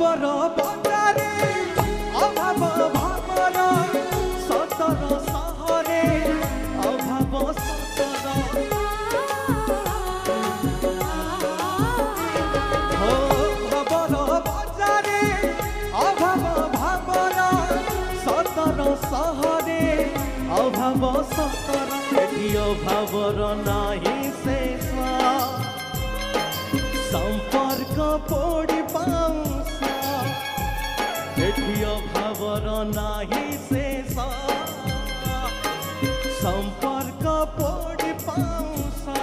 ভাবর বজারে অভাব ভাবর সতর সহরে অভাব সতর ও ভাবর বজারে অভাব ভাবর সতর সহরে অভাব সতর এটি অভাবর নাহি শেষ संपर्क पोड़ी पाऊसा एठी अभावर नाही शेष संपर्क पोड़ी पाऊसा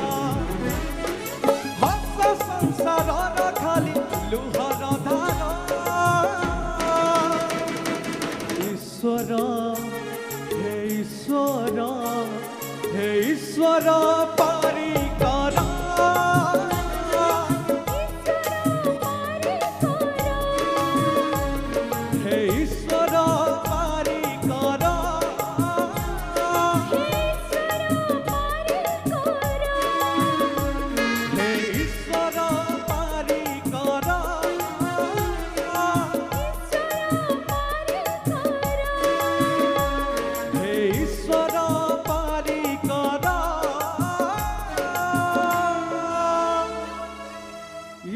हस संसार खाली लुहर धार ईश्वर हे ईश्वर हे ईश्वर पारी कर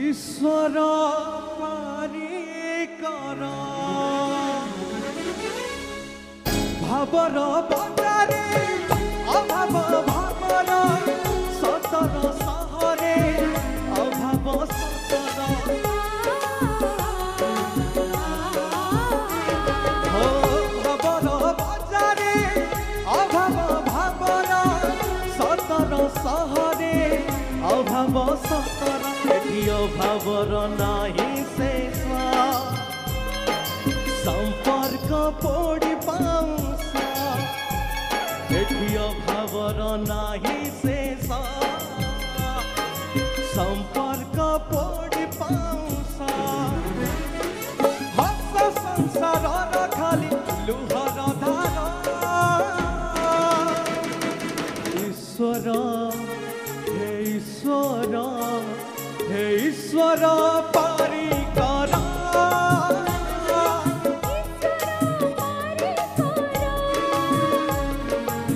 ईश्वर पारी कर भावर बजारे अभाव भावर सतर सहरे अभाव सतर हो भावर बजारे अभाव भावर सतर सहरे अभाव सतर अभावर नाही शेष संपर्क पोड़ी पाऊसा एठी अभावर नाही शेष संपर्क पोड़ी पाऊसा हस संसार खाली लुहर धार ईश्वर हे ईश्वर हे ईश्वर पारी कर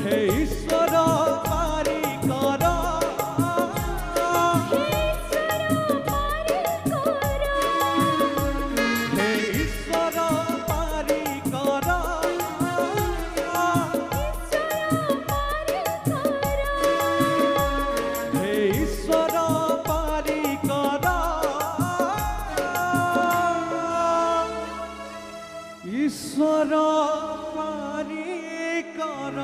हे ईश्वर पारी कर हे ईश्वर पारी कर हे ईश्वर ईश्वर पारी कर।